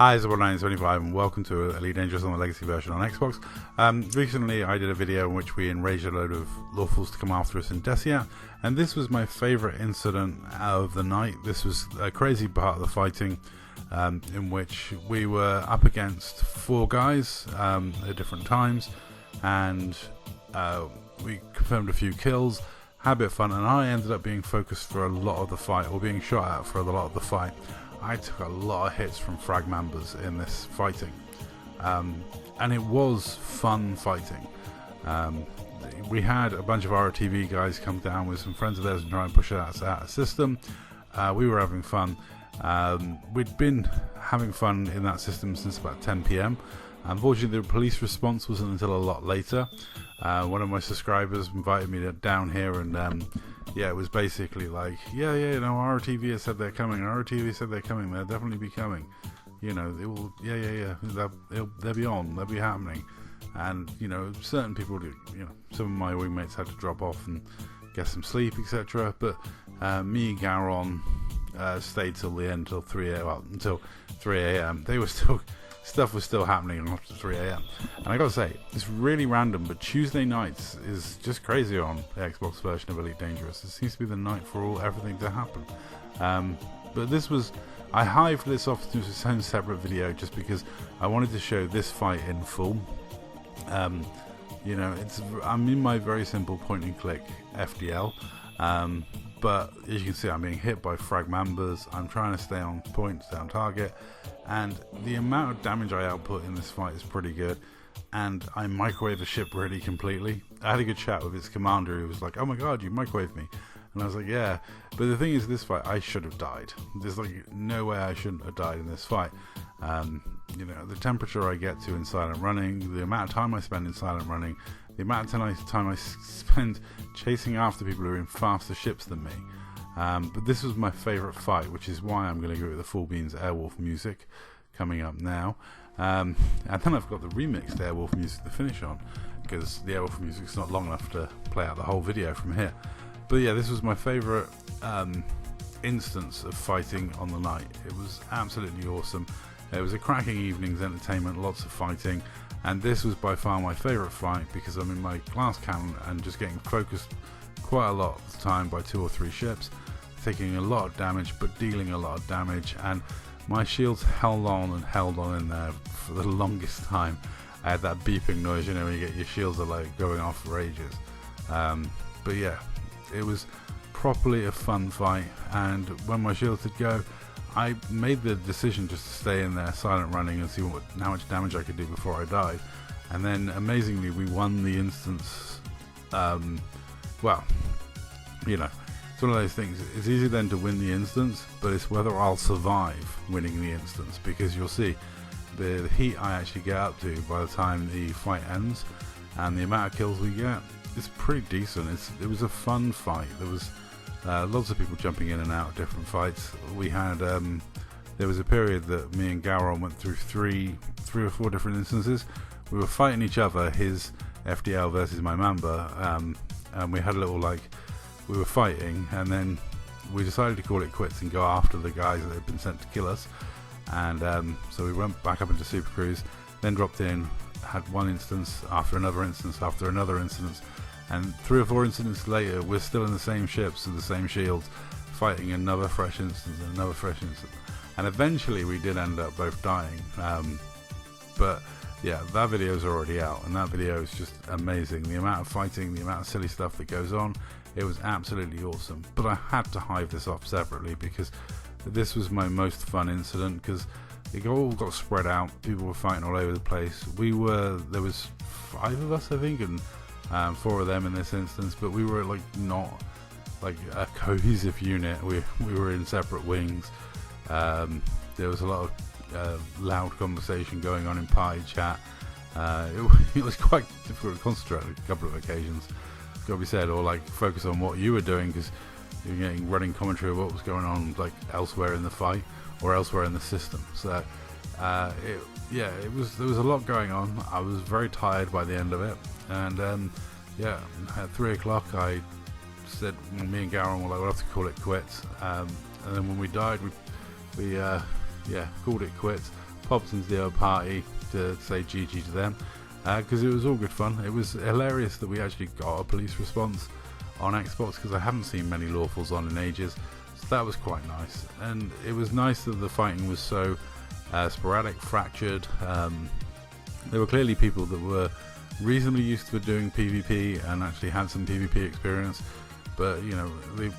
Hi, it's Boddicker and welcome to Elite Dangerous on the Legacy version on Xbox. Recently I did a video in which we enraged a load of lawfuls to come after us in Dessia, and this was my favourite incident of the night. This was a crazy part of the fighting in which we were up against 4 guys at different times, and we confirmed a few kills, had a bit of fun, and I ended up being focused for a lot of the fight, or being shot at for a lot of the fight. I took a lot of hits from frag members in this fighting, and it was fun fighting. We had a bunch of RTV guys come down with some friends of theirs and try and push us out of the system. We were having fun. We'd been having fun in that system since about 10 PM. Unfortunately, the police response wasn't until a lot later. One of my subscribers invited me down here, and yeah, it was basically like, yeah, you know, RTV has said they're coming. RTV said they're coming. They'll definitely be coming. You know, they will. Yeah. They'll be on. They'll be happening. And you know, certain people do. You know, some of my wingmates had to drop off and get some sleep, etc. But me and Garon stayed till the end, till 3 a.m. Well, until 3 a.m. They were still. Stuff was still happening after 3 a.m. And I gotta say, it's really random, but Tuesday nights is just crazy on the Xbox version of Elite Dangerous. It seems to be the night for everything to happen. But this was, I hived this off to its own separate video just because I wanted to show this fight in full. You know, I'm in my very simple point and click FDL. But as you can see, I'm being hit by frag members. I'm trying to stay on point, stay on target, and the amount of damage I output in this fight is pretty good. And I microwave the ship really completely. I had a good chat with its commander who was like, "Oh my god, you microwaved me," and I was like, "Yeah." But the thing is, this fight I should have died. There's like no way I shouldn't have died in this fight. You know, the temperature I get to in silent running, the amount of time I spend in silent running, the amount of time I spend chasing after people who are in faster ships than me. But this was my favourite fight, which is why I'm going to go with the full Beans Airwolf music coming up now. And then I've got the remixed Airwolf music to finish on, because the Airwolf music's not long enough to play out the whole video from here. But yeah, this was my favourite instance of fighting on the night. It was absolutely awesome. It was a cracking evening's entertainment, lots of fighting. And this was by far my favourite fight because I'm in my glass cannon and just getting focused quite a lot of the time by 2 or 3 ships, taking a lot of damage but dealing a lot of damage, and my shields held on in there for the longest time. I had that beeping noise, you know, when you get your shields are like going off for ages. But yeah, it was properly a fun fight, and when my shields did go, I made the decision just to stay in there silent running and see how much damage I could do before I died. And then amazingly we won the instance. Well, you know, it's one of those things. It's easy then to win the instance, but it's whether I'll survive winning the instance, because you'll see the heat I actually get up to by the time the fight ends and the amount of kills we get is pretty decent. It was a fun fight. There was lots of people jumping in and out of different fights. We had there was a period that me and Garon went through three or four different instances. We were fighting each other, his FDL versus my Mamba, and we had a little we were fighting, and then we decided to call it quits and go after the guys that had been sent to kill us. And so we went back up into Super Cruise, then dropped in, had one instance after another instance after another instance. And 3 or 4 incidents later, we're still in the same ships with the same shields, fighting another fresh instance and another fresh instance. And eventually we did end up both dying. But yeah, that video is already out, and that video is just amazing. The amount of fighting, the amount of silly stuff that goes on, it was absolutely awesome. But I had to hive this off separately because this was my most fun incident, because it all got spread out. People were fighting all over the place. There was 5 of us, I think, and 4 of them in this instance, but we were not like a cohesive unit. We were in separate wings. There was a lot of loud conversation going on in party chat. It was quite difficult to concentrate on a couple of occasions, gotta be said, or focus on what you were doing, because you're getting running commentary of what was going on elsewhere in the fight or elsewhere in the system. So there was a lot going on. I was very tired by the end of it, and yeah, at 3 o'clock I said, me and Garon were like, we'll have to call it quits. And then when we died, we called it quits. popped into the old party to say GG to them, because it was all good fun. It was hilarious that we actually got a police response on Xbox, because I haven't seen many lawfuls on in ages, so that was quite nice. And it was nice that the fighting was so sporadic, fractured. There were clearly people that were reasonably used to doing PvP and actually had some PvP experience, but you know,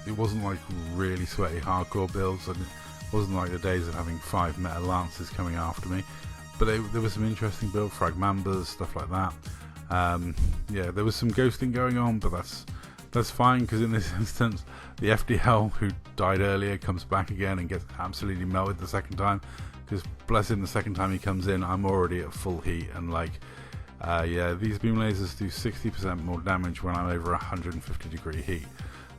it wasn't like really sweaty hardcore builds, and it wasn't like the days of having 5 meta lances coming after me. But there was some interesting build, fragmambers, stuff like that. Yeah, there was some ghosting going on, but that's fine, because in this instance the FDL who died earlier comes back again and gets absolutely melted the second time, because bless him, the second time he comes in I'm already at full heat, and like yeah, these beam lasers do 60% more damage when I'm over 150 degree heat.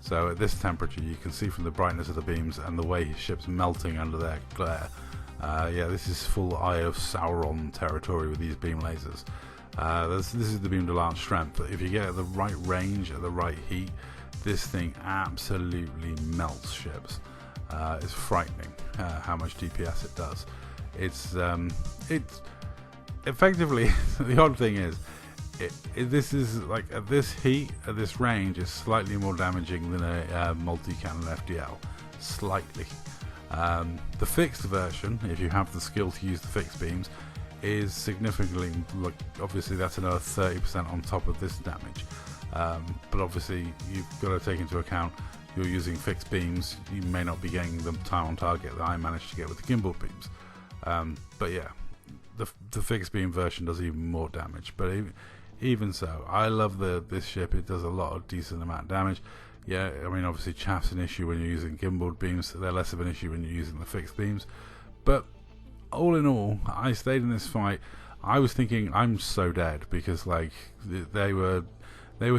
So at this temperature you can see from the brightness of the beams and the way his ship's melting under their glare. Yeah, this is full Eye of Sauron territory with these beam lasers. This is the BeamDeLance strength. If you get at the right range, at the right heat, this thing absolutely melts ships. It's frightening how much DPS it does. It's effectively, the odd thing is, this is like, at this heat, at this range, is slightly more damaging than a multi-cannon FDL. Slightly. The fixed version, if you have the skill to use the fixed beams, is significantly, like, obviously that's another 30% on top of this damage, but obviously you've got to take into account you're using fixed beams, you may not be getting the time on target that I managed to get with the gimbal beams, but yeah, the fixed beam version does even more damage. But even so, I love this ship. It does a lot of decent amount of damage. Yeah, I mean, obviously chaff's an issue when you're using gimbal beams, they're less of an issue when you're using the fixed beams, but all in all, I stayed in this fight. I was thinking I'm so dead, because like they were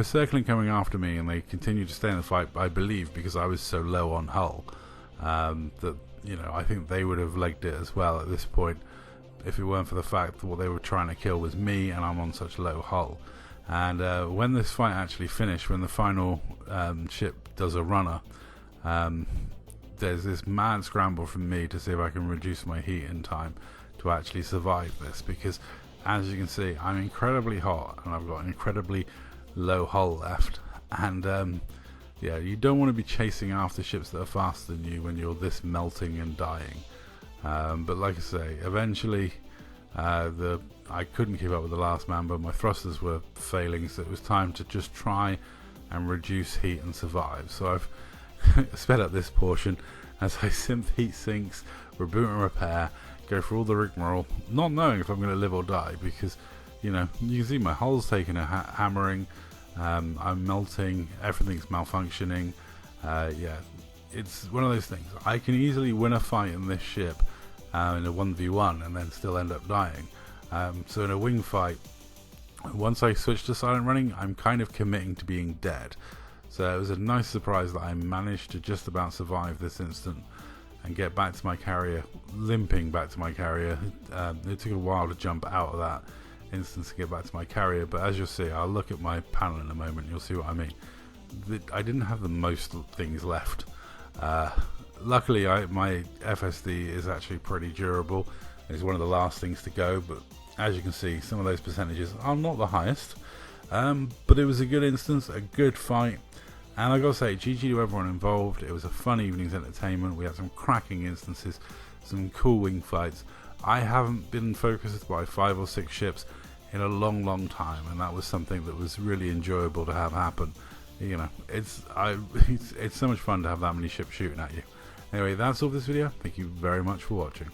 circling, coming after me, and they continued to stay in the fight, I believe because I was so low on hull, that, you know, I think they would have legged it as well at this point if it weren't for the fact that what they were trying to kill was me, and I'm on such low hull. And when this fight actually finished, when the final ship does a runner, there's this mad scramble from me to see if I can reduce my heat in time to actually survive this, because as you can see I'm incredibly hot and I've got an incredibly low hull left, and yeah, you don't want to be chasing after ships that are faster than you when you're this melting and dying. But like I say, eventually I couldn't keep up with the last man, but my thrusters were failing, so it was time to just try and reduce heat and survive. So I've sped up this portion as I synth heat sinks, reboot and repair, go through all the rigmarole, not knowing if I'm going to live or die, because, you know, you can see my hull's taking a hammering, I'm melting, everything's malfunctioning. Yeah, it's one of those things. I can easily win a fight in this ship in a 1v1 and then still end up dying. So in a wing fight, once I switch to silent running, I'm kind of committing to being dead. So it was a nice surprise that I managed to just about survive this instant and get back to my carrier, limping back to my carrier. It took a while to jump out of that instance to get back to my carrier, but as you'll see, I'll look at my panel in a moment, you'll see what I mean. I didn't have the most things left. Luckily my FSD is actually pretty durable. It's one of the last things to go, but as you can see, some of those percentages are not the highest, but it was a good instance, a good fight, and I gotta say, GG to everyone involved. It was a fun evening's entertainment. We had some cracking instances, some cool wing fights. I haven't been focused by 5 or 6 ships in a long time, and that was something that was really enjoyable to have happen. You know, it's so much fun to have that many ships shooting at you. Anyway, that's all for this video. Thank you very much for watching.